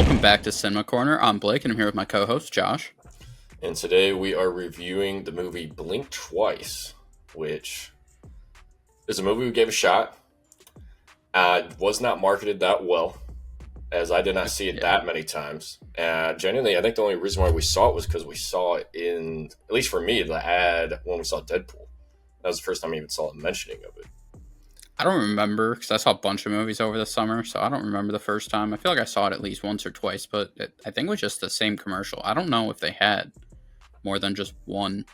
Welcome back to Cinema Corner. I'm Blake, and I'm here with my co-host Josh. And today we are reviewing the movie Blink Twice, which is a movie we gave a shot. Was not marketed that well, as I did not see it that many times. Genuinely, I think the only reason why we saw it was because we saw it in, at least for me, the ad when we saw Deadpool. That was the first time I even saw a mentioning of it. I don't remember, because I saw a bunch of movies over the summer, so I don't remember the first time. I feel like I saw it at least once or twice, but I think it was just the same commercial. I don't know if they had more than just one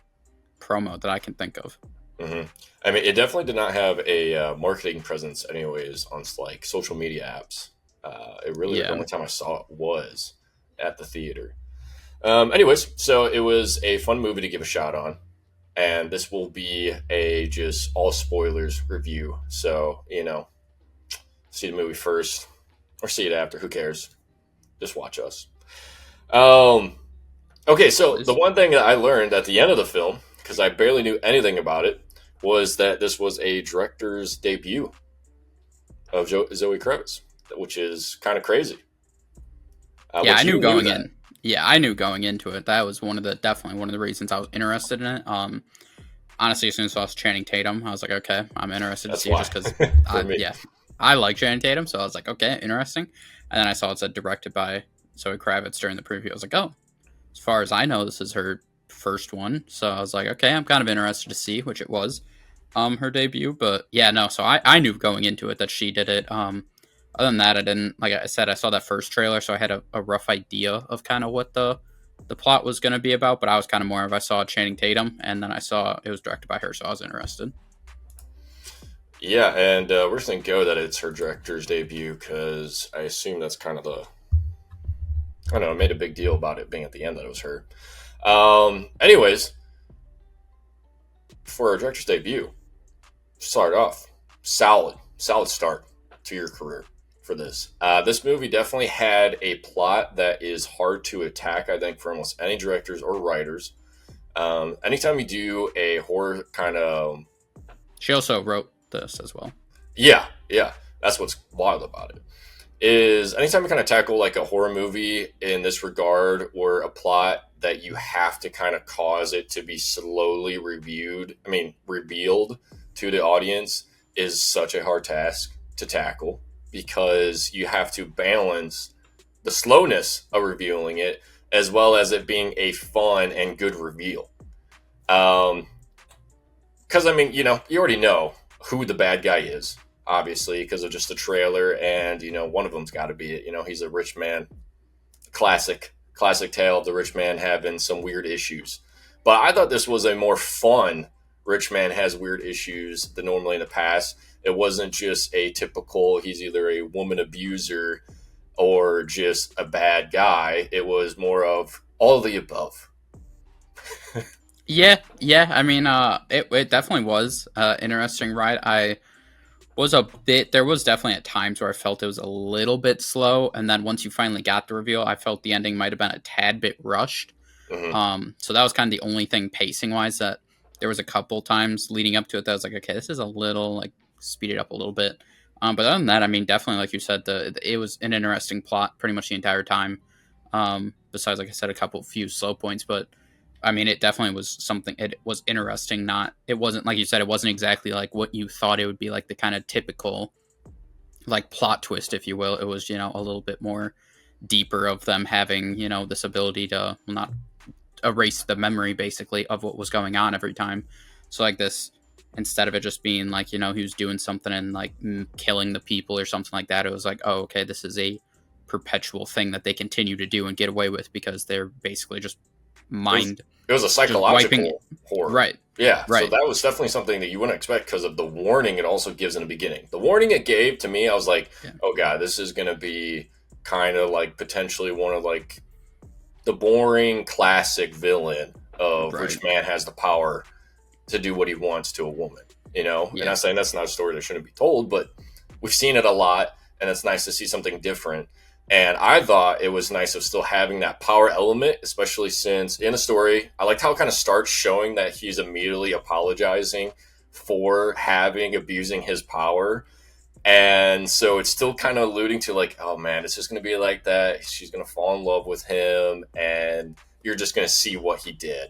promo that I can think of. Mm-hmm. I mean, it definitely did not have a marketing presence anyways on like social media apps. The only time I saw it was at the theater. Anyways, so it was a fun movie to give a shot on. And this will be a just all spoilers review. So, see the movie first or see it after. Who cares? Just watch us. Okay, so the one thing that I learned at the end of the film, because I barely knew anything about it, was that this was a director's debut of Zoe Kravitz, which is kind of crazy. I knew going in. Yeah, I knew going into it. That was definitely one of the reasons I was interested in it. Honestly, as soon as I saw Channing Tatum, I was like, okay, I'm interested to see it just because, I like Channing Tatum, so I was like, okay, interesting. And then I saw it said directed by Zoe Kravitz during the preview. I was like, oh, as far as I know, this is her first one. So I was like, okay, I'm kind of interested to see, which it was, her debut. But yeah, no, so I knew going into it that she did it. Other than that, I didn't, like I said, I saw that first trailer, so I had a rough idea of kind of what the plot was going to be about, but I was kind of more of, I saw Channing Tatum, and then I saw it was directed by her, so I was interested. Yeah, and we're just going to go that it's her director's debut, because I assume that's kind of I don't know, made a big deal about it being at the end that it was her. Anyways, for a director's debut, start off, solid start to your career for this. This movie definitely had a plot that is hard to attack, I think, for almost any directors or writers. Anytime you do a horror kind of... She also wrote this as well. Yeah. That's what's wild about it. Is anytime you kind of tackle like a horror movie in this regard, or a plot that you have to kind of cause it to be slowly revealed to the audience, is such a hard task to tackle, because you have to balance the slowness of revealing it as well as it being a fun and good reveal. Because, you already know who the bad guy is, obviously, because of just the trailer, and, one of them's got to be it. He's a rich man. Classic tale of the rich man having some weird issues. But I thought this was a more fun rich man has weird issues than normally in the past. It wasn't just a typical, he's either a woman abuser or just a bad guy. It was more of all of the above. Yeah. I mean, it definitely was interesting ride. There was definitely at times where I felt it was a little bit slow. And then once you finally got the reveal, I felt the ending might've been a tad bit rushed. Mm-hmm. So that was kind of the only thing pacing wise, that there was a couple times leading up to it that I was like, okay, this is a little like, speed it up a little bit. But other than that, I mean, definitely, like you said, it was an interesting plot pretty much the entire time. Besides, like I said, a few slow points, but I mean, it definitely was something. It was interesting. It wasn't, like you said, it wasn't exactly like what you thought it would be, like the kind of typical like plot twist, if you will. It was, a little bit more deeper of them having, this ability to not erase the memory basically of what was going on every time. So like this, instead of it just being like, he was doing something and like killing the people or something like that, it was like, oh, okay, this is a perpetual thing that they continue to do and get away with because they're basically just it was a psychological horror. Right. Yeah. Right. So that was definitely something that you wouldn't expect because of the warning it also gives in the beginning. The warning it gave to me, I was like, oh God, this is going to be kind of like potentially one of like the boring classic villain of rich man has the power to do what he wants to a woman, And I'm not saying that's not a story that shouldn't be told, but we've seen it a lot, and it's nice to see something different. And I thought it was nice of still having that power element, especially since in the story, I liked how it kind of starts showing that he's immediately apologizing for abusing his power. And so it's still kind of alluding to like, oh man, it's just going to be like that. She's going to fall in love with him, and you're just going to see what he did.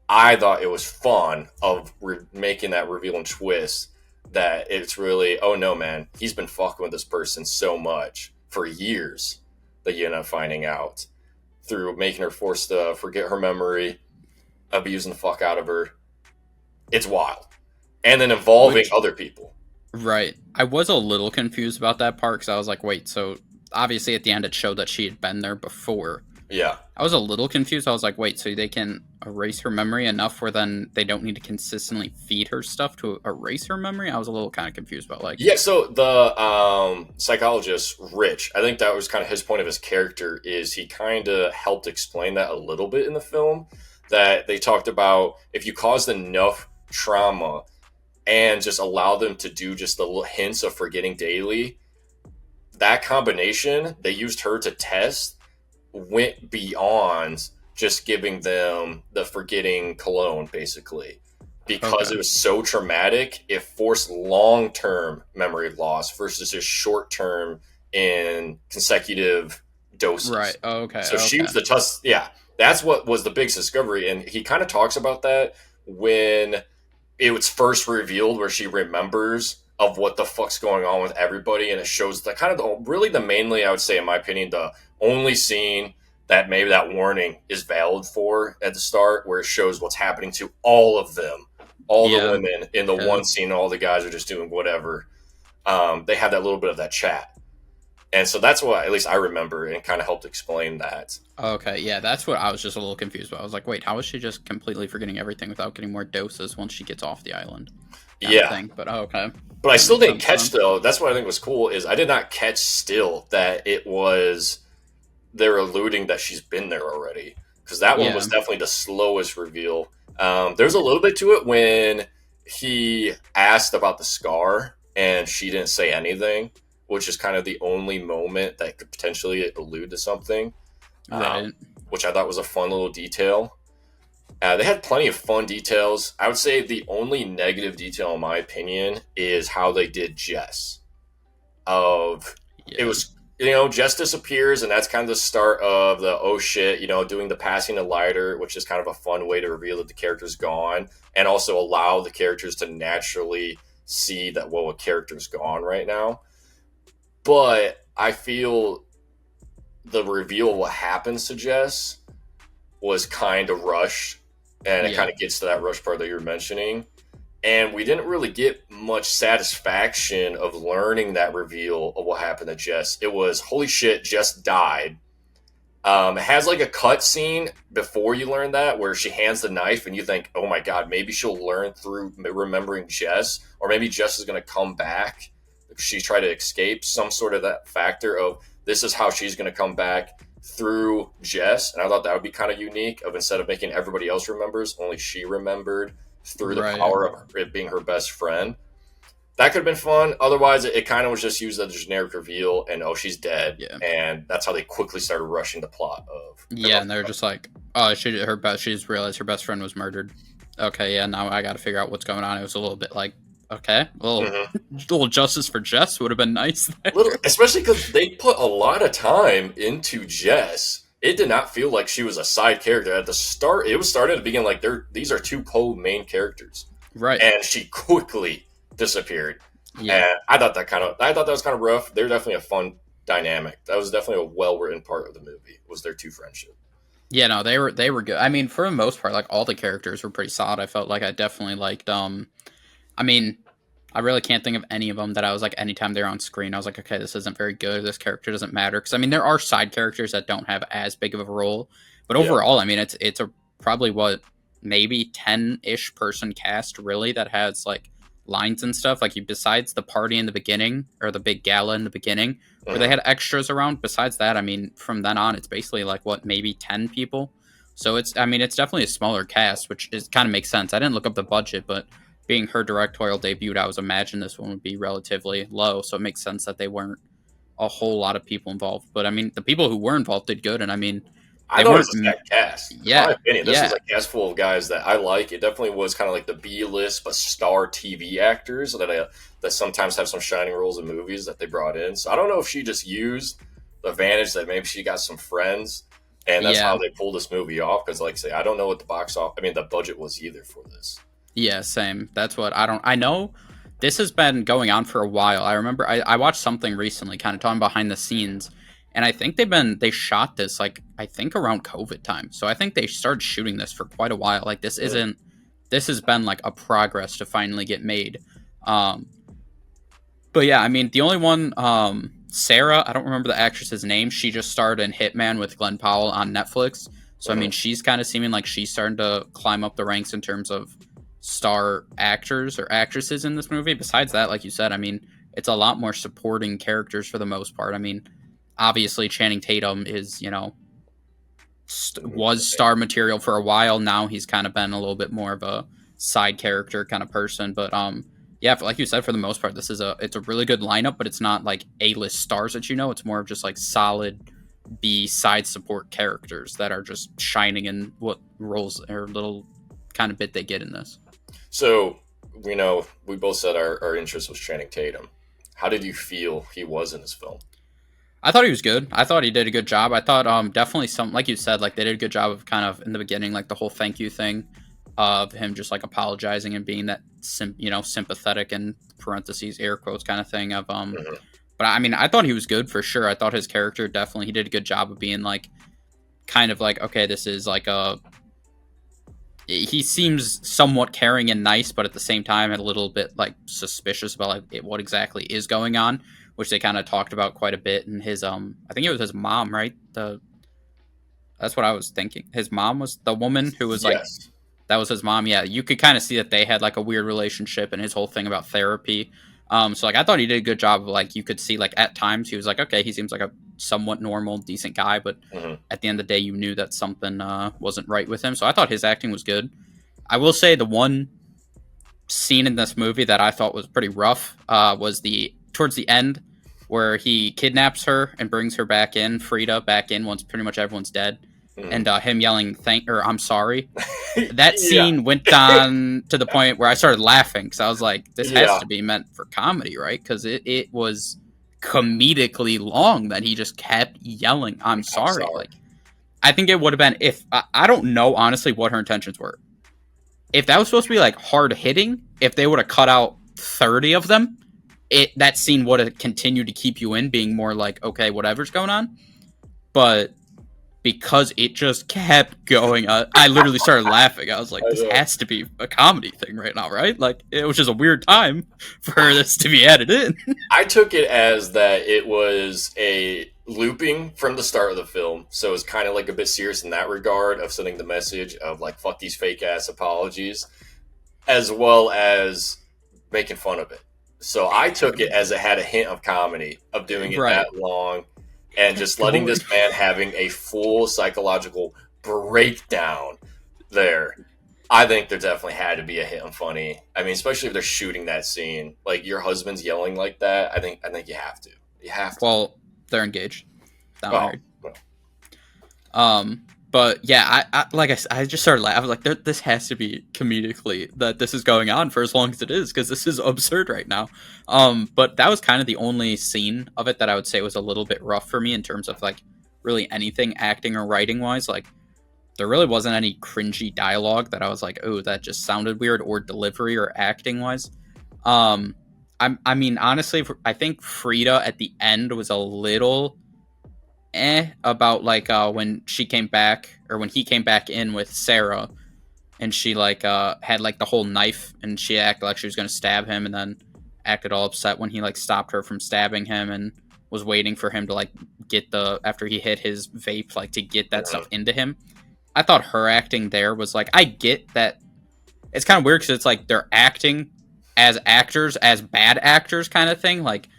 I thought it was fun of making that reveal and twist that it's really, oh no, man, he's been fucking with this person so much for years that you end up finding out through making her forced to forget her memory, abusing the fuck out of her. It's wild. And then involving Which, other people. right. I was a little confused about that part because I was like, wait, so obviously at the end it showed that she had been there before. Yeah. I was a little confused. I was like, wait, so they can erase her memory enough where then they don't need to consistently feed her stuff to erase her memory? I was a little kind of confused about like, Yeah, so the psychologist, Rich, I think that was kind of his point of his character is he kind of helped explain that a little bit in the film, that they talked about if you caused enough trauma and just allow them to do just the little hints of forgetting daily, that combination they used her to test went beyond just giving them the forgetting cologne, basically. Because okay, it was so traumatic, it forced long term memory loss versus just short term in consecutive right, doses. okay, So she okay, was the test. Yeah, that's what was the big discovery. And he kind of talks about that when it was first revealed, where she remembers of what the fuck's going on with everybody, and it shows the kind of the really the mainly, I would say, in my opinion, the only scene that maybe that warning is valid for at the start, where it shows what's happening to all of them, all the yeah, women in the okay, one scene, all the guys are just doing whatever. They have that little bit of that chat, and so that's what at least I remember, and kind of helped explain that. okay, yeah, that's what I was just a little confused about. I was like, wait, how is she just completely forgetting everything without getting more doses once she gets off the island, kind of Yeah, thing? But okay, but I that still makes didn't sense catch then. though. That's what I think was cool is I did not catch still that it was they're alluding that she's been there already, because that one Yeah, was definitely the slowest reveal. There's a little bit to it when he asked about the scar and she didn't say anything, which is kind of the only moment that could potentially allude to something, um, right, which I thought was a fun little detail. They had plenty of fun details. I would say the only negative detail, in my opinion, is how they did Jess. Of it yeah, was Jess disappears, and that's kind of the start of the oh shit, doing the passing the lighter, which is kind of a fun way to reveal that the character's gone, and also allow the characters to naturally see that a character's gone right now. But I feel the reveal of what happens to Jess was kind of rushed, and it yeah, kind of gets to that rush part that you're mentioning. And we didn't really get much satisfaction of learning that reveal of what happened to Jess. It was holy shit, Jess died. It has like a cut scene before you learn that, where she hands the knife, and you think, oh my god, maybe she'll learn through remembering Jess, or maybe Jess is going to come back. She tried to escape some sort of that factor of this is how she's going to come back through Jess. And I thought that would be kind of unique. Of instead of making everybody else remembers, only she remembered through the right, power of it being her best friend. That could have been fun. Otherwise, it kind of was just used as a generic reveal, and oh, she's dead, yeah. and that's how they quickly started rushing the plot of Yeah, everyone. and they're just like, oh, she's realized her best friend was murdered. Okay, yeah, now I got to figure out what's going on. It was a little bit like, okay, Mm-hmm. little justice for Jess would have been nice there. Little, especially because they put a lot of time into Jess. It did not feel like she was a side character at the start. It was starting to begin like these are two main characters, Right. and she quickly disappeared. Yeah. And I thought that was kind of rough. They're definitely a fun dynamic. That was definitely a well written part of the movie. Was their two friendship? Yeah, no, they were good. I mean, for the most part, like all the characters were pretty solid. I felt like I definitely liked I mean, I really can't think of any of them that I was like anytime they're on screen, I was like, okay, this isn't very good. This character doesn't matter because I mean, there are side characters that don't have as big of a role, but Yeah. overall, I mean, it's a probably what maybe 10-ish person cast really that has like lines and stuff. Like you besides the party in the beginning or the big gala in the beginning where they Mhm. had extras around. Besides that, I mean, from then on, it's basically like what maybe 10 people. So it's I mean, it's definitely a smaller cast, which is kind of makes sense. I didn't look up the budget, but being her directorial debut, I was imagining this one would be relatively low, so it makes sense that they weren't a whole lot of people involved. But I mean, the people who were involved did good, and I mean, I they thought it was weren't. a stacked cast. In my Yeah, opinion, this was yeah, a cast full of guys that I like. It definitely was kind of like the B list but star TV actors that that sometimes have some shining roles in movies that they brought in. So I don't know if she just used the advantage that maybe she got some friends, and that's Yeah. how they pulled this movie off. Because, like I say, I don't know what the box off. I mean, the budget was either for this. Yeah, same. That's what I don't. I know this has been going on for a while. I remember I watched something recently, kind of talking behind the scenes, and I think they shot this like I think around COVID time. So I think they started shooting this for quite a while. Like this has been like a progress to finally get made. Um, but yeah, I mean the only one, Sarah, I don't remember the actress's name. She just starred in Hitman with Glenn Powell on Netflix. So I mean, she's kind of seeming like she's starting to climb up the ranks in terms of star actors or actresses in this movie. Besides that, like you said, I mean, it's a lot more supporting characters for the most part. I mean, obviously Channing Tatum is, was star material for a while. Now he's kind of been a little bit more of a side character kind of person. But yeah, like you said, for the most part, it's a really good lineup, but it's not like A-list stars that It's more of just like solid B side support characters that are just shining in what roles or little kind of bit they get in this. So, we both said our interest was Channing Tatum. How did you feel he was in this film? I thought he was good. I thought he did a good job. I thought definitely some, like you said, like they did a good job of kind of in the beginning, like the whole thank you thing of him just like apologizing and being that sympathetic and parentheses air quotes kind of thing of But I mean, I thought he was good for sure. I thought his character definitely he did a good job of being like kind of like, okay, this is like he seems somewhat caring and nice, but at the same time, a little bit like suspicious about like what exactly is going on, which they kind of talked about quite a bit. And his I think it was his mom, right? That's what I was thinking. His mom was the woman who was like, Yes. that was his mom. Yeah, you could kind of see that they had like a weird relationship, and his whole thing about therapy. So like I thought he did a good job of like you could see like at times he was like, okay, he seems like a somewhat normal, decent guy, but at the end of the day, you knew that something wasn't right with him. So I thought his acting was good. I will say the one scene in this movie that I thought was pretty rough was towards the end where he kidnaps her and brings her back in, Frida back in once pretty much everyone's dead, and him yelling I'm sorry. That scene went on to the point where I started laughing because I was like, this has to be meant for comedy, right? Because it was comedically long that he just kept yelling I'm sorry. Like I think it would have been if I don't know honestly what her intentions were. If that was supposed to be like hard hitting, if they would have cut out 30 of them, that scene would have continued to keep you in, being more like, okay, whatever's going on. But because it just kept going, I literally started laughing. I was like, this has to be a comedy thing right now, right? Like, it was just a weird time for this to be added in. I took it as that it was a looping from the start of the film. So it was kind of like a bit serious in that regard of sending the message of like, fuck these fake ass apologies, as well as making fun of it. So I took it as it had a hint of comedy of doing it that long and just letting this man having a full psychological breakdown there. I think there definitely had to be a hint of funny. I mean, especially if they're shooting that scene, like your husband's yelling like that. I think you have to. You have to. Well, they're engaged. Not married. But yeah, I just started laughing. I was like, this has to be comedically that this is going on for as long as it is because this is absurd right now. But that was kind of the only scene of it that I would say was a little bit rough for me in terms of like really anything acting or writing wise. Like there really wasn't any cringy dialogue that I was like, oh, that just sounded weird, or delivery or acting wise. I mean, honestly, I think Frida at the end was a little about like when she came back or when he came back in with Sarah and she like had like the whole knife and she acted like she was going to stab him and then acted all upset when he like stopped her from stabbing him and was waiting for him to like get after he hit his vape, like to get that stuff into him. I thought her acting there was like, I get that it's kind of weird because it's like they're acting as actors, as bad actors kind of thing, like,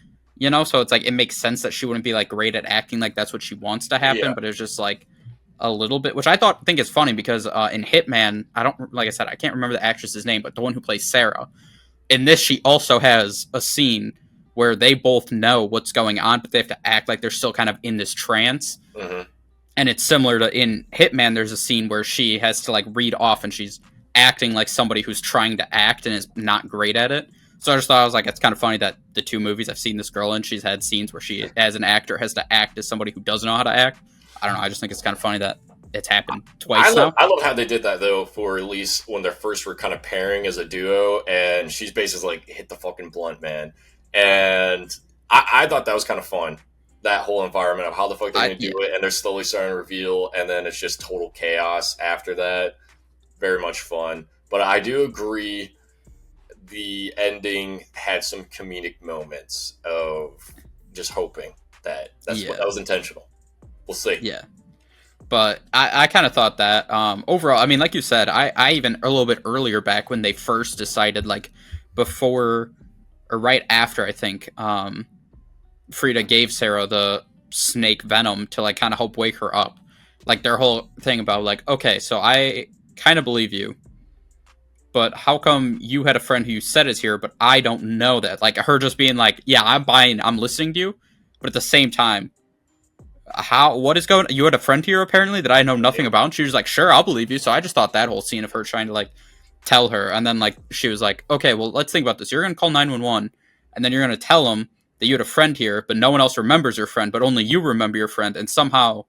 so it's like it makes sense that she wouldn't be like great at acting like that's what she wants to happen, but it's just like a little bit, which I think is funny because in Hitman, like I said, I can't remember the actress's name, but the one who plays Sarah, in this she also has a scene where they both know what's going on, but they have to act like they're still kind of in this trance. And it's similar to in Hitman, there's a scene where she has to like read off and she's acting like somebody who's trying to act and is not great at it. So I just thought I was like, it's kind of funny that the two movies I've seen this girl in, she's had scenes where she, as an actor, has to act as somebody who doesn't know how to act. I don't know. I just think it's kind of funny that it's happened twice now. I love how they did that though for at least when they first were kind of pairing as a duo, and she's basically like hit the fucking blunt, man. And I thought that was kind of fun. That whole environment of how the fuck they're gonna do Yeah, it, and they're slowly starting to reveal, and then it's just total chaos after that. Very much fun, but I do agree the ending had some comedic moments of just hoping that yeah, that was intentional. We'll see. yeah. But I kind of thought that overall, I mean, like you said, I even a little bit earlier back when they first decided, like before or right after, I think Frida gave Sarah the snake venom to like kind of help wake her up. Like their whole thing about like, okay, so I kind of believe you, but how come you had a friend who you said is here, but I don't know that? Like her just being like, yeah, I'm buying, I'm listening to you, but at the same time, how what is going you had a friend here apparently that I know nothing about, and she was like, sure, I'll believe you. So I just thought that whole scene of her trying to like tell her, and then like she was like, okay, well, let's think about this. You're gonna call 911, and then you're gonna tell them that you had a friend here, but no one else remembers your friend, but only you remember your friend, and somehow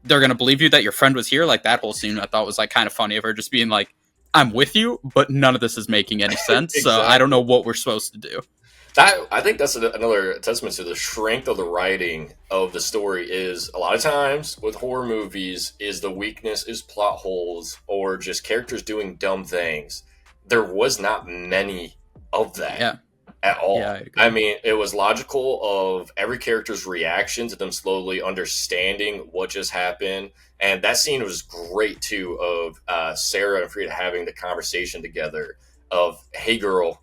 they're gonna believe you that your friend was here. Like that whole scene I thought was like kind of funny of her just being like, I'm with you, but none of this is making any sense, so I don't Exactly. know what we're supposed to do. That I think that's another testament to the strength of the writing of the story. Is a lot of times with horror movies, is the weakness is plot holes or just characters doing dumb things. There was not many of that Yeah, at yeah, I all. I agree. mean, it was logical of every character's reaction to them slowly understanding what just happened. And that scene was great too of Sarah and Frida having the conversation together of, hey girl,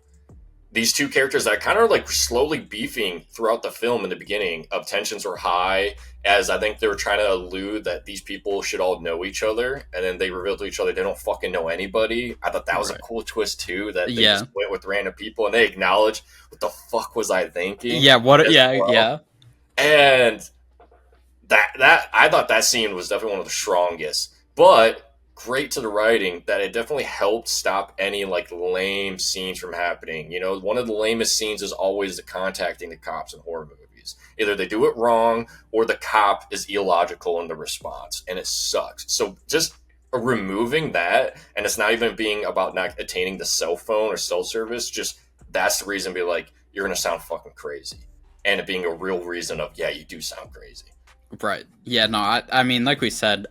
these two characters that kind of like slowly beefing throughout the film in the beginning of tensions were high, as I think they were trying to allude that these people should all know each other, and then they reveal to each other they don't fucking know anybody. I thought that was a Right. cool twist too, that they Yeah. just went with random people and they acknowledged what the fuck was I thinking Yeah, what as yeah, well. yeah. And that I thought that scene was definitely one of the strongest. But great to the writing that it definitely helped stop any like lame scenes from happening. You know, one of the lamest scenes is always the contacting the cops in horror movies. Either they do it wrong or the cop is illogical in the response, and it sucks. So just removing that, and it's not even being about not attaining the cell phone or cell service. Just that's the reason to be like, you're gonna sound fucking crazy, and it being a real reason of, yeah, you do sound crazy. Right. Yeah, no, I mean, like we said,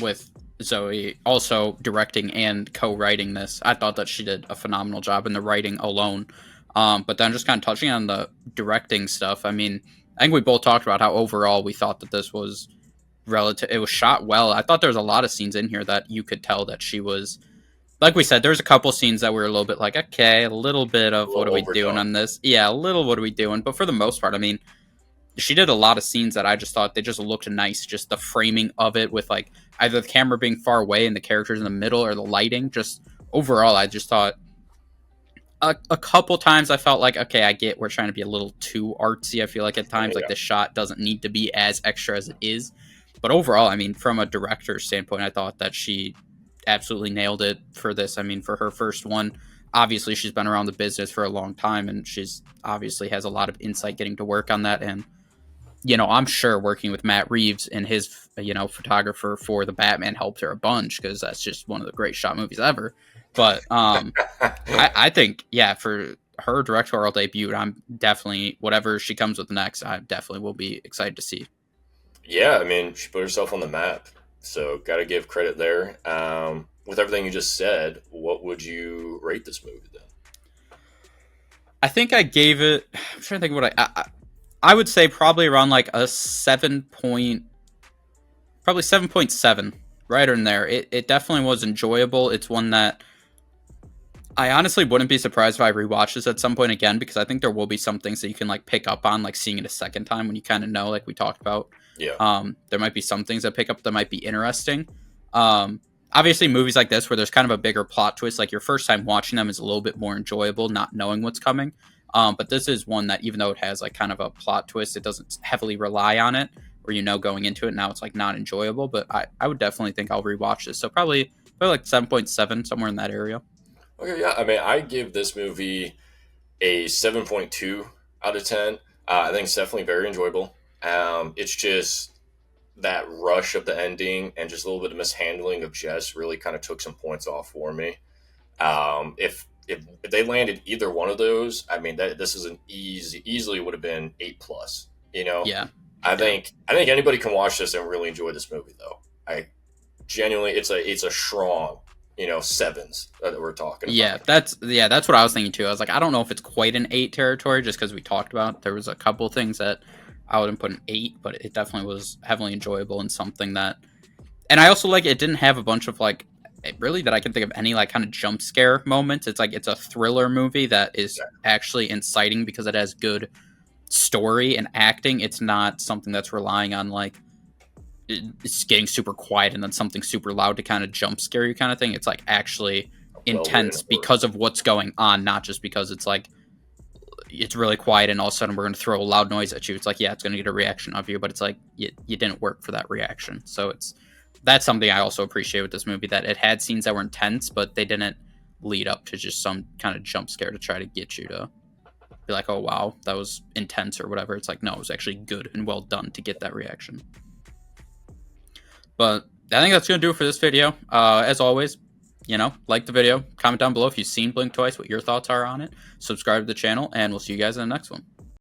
with Zoe also directing and co-writing this, I thought that she did a phenomenal job in the writing alone. But then just kind of touching on the directing stuff, I mean, I think we both talked about how overall we thought that this was relative. It was shot well. I thought there was a lot of scenes in here that you could tell that she was, like we said, there's a couple scenes that were a little bit like, okay, a little bit A of what are little we doing overdone. on this? Yeah, a little what are we doing? But for the most part, I mean, she did a lot of scenes that I just thought they just looked nice. Just the framing of it with like either the camera being far away and the characters in the middle or the lighting. Just overall, I just thought a couple times I felt like, okay, I get we're trying to be a little too artsy. I feel like at times like Yeah. this shot doesn't need to be as extra as it is. But overall, I mean, from a director's standpoint, I thought that she absolutely nailed it for this. I mean, for her first one, obviously she's been around the business for a long time and she's obviously has a lot of insight getting to work on that. And I'm sure working with Matt Reeves and his, photographer for the Batman helped her a bunch because that's just one of the great shot movies ever. But I think, yeah, for her directorial debut, I'm definitely, whatever she comes with next, I definitely will be excited to see. Yeah, I mean, she put herself on the map. So, got to give credit there. With everything you just said, what would you rate this movie then? I think I gave it, I'm trying to think what I would say probably around like a 7.7, right in there. It definitely was enjoyable. It's one that I honestly wouldn't be surprised if I rewatch this at some point again because I think there will be some things that you can like pick up on, like seeing it a second time when you kind of know, like we talked about. Yeah. There might be some things that pick up that might be interesting. Um, Obviously, movies like this where there's kind of a bigger plot twist, like your first time watching them is a little bit more enjoyable, not knowing what's coming. But this is one that even though it has like kind of a plot twist, it doesn't heavily rely on it, or going into it now it's like not enjoyable. But I would definitely think I'll rewatch this. So probably like 7.7 somewhere in that area. Okay, yeah. I mean, I give this movie a 7.2 out of 10. I think it's definitely very enjoyable. It's just that rush of the ending and just a little bit of mishandling of Jess really kind of took some points off for me. If they landed either one of those, I mean, this is an easily would have been 8 plus. You know, Yeah. I Yeah. think anybody can watch this and really enjoy this movie though. I genuinely, it's a strong, sevens that we're talking Yeah, about. that's what I was thinking too. I was like, I don't know if it's quite an 8 territory, just because we talked about there was a couple things that I wouldn't put an 8, but it definitely was heavily enjoyable and something that. And I also like it didn't have a bunch of like really that I can think of any like kind of jump scare moments. It's like it's a thriller movie that is actually inciting because it has good story and acting. It's not something that's relying on like it's getting super quiet and then something super loud to kind of jump scare you kind of thing. It's like actually Well written intense horror. because of what's going on, not just because it's like it's really quiet and all of a sudden we're going to throw a loud noise at you. It's like, yeah, it's going to get a reaction of you, but it's like you didn't work for that reaction. So that's something I also appreciate with this movie, that it had scenes that were intense, but they didn't lead up to just some kind of jump scare to try to get you to be like, oh wow, that was intense or whatever. It's like, no, it was actually good and well done to get that reaction. But I think that's going to do it for this video. As always, like the video, comment down below if you've seen Blink Twice, what your thoughts are on it. Subscribe to the channel, and we'll see you guys in the next one.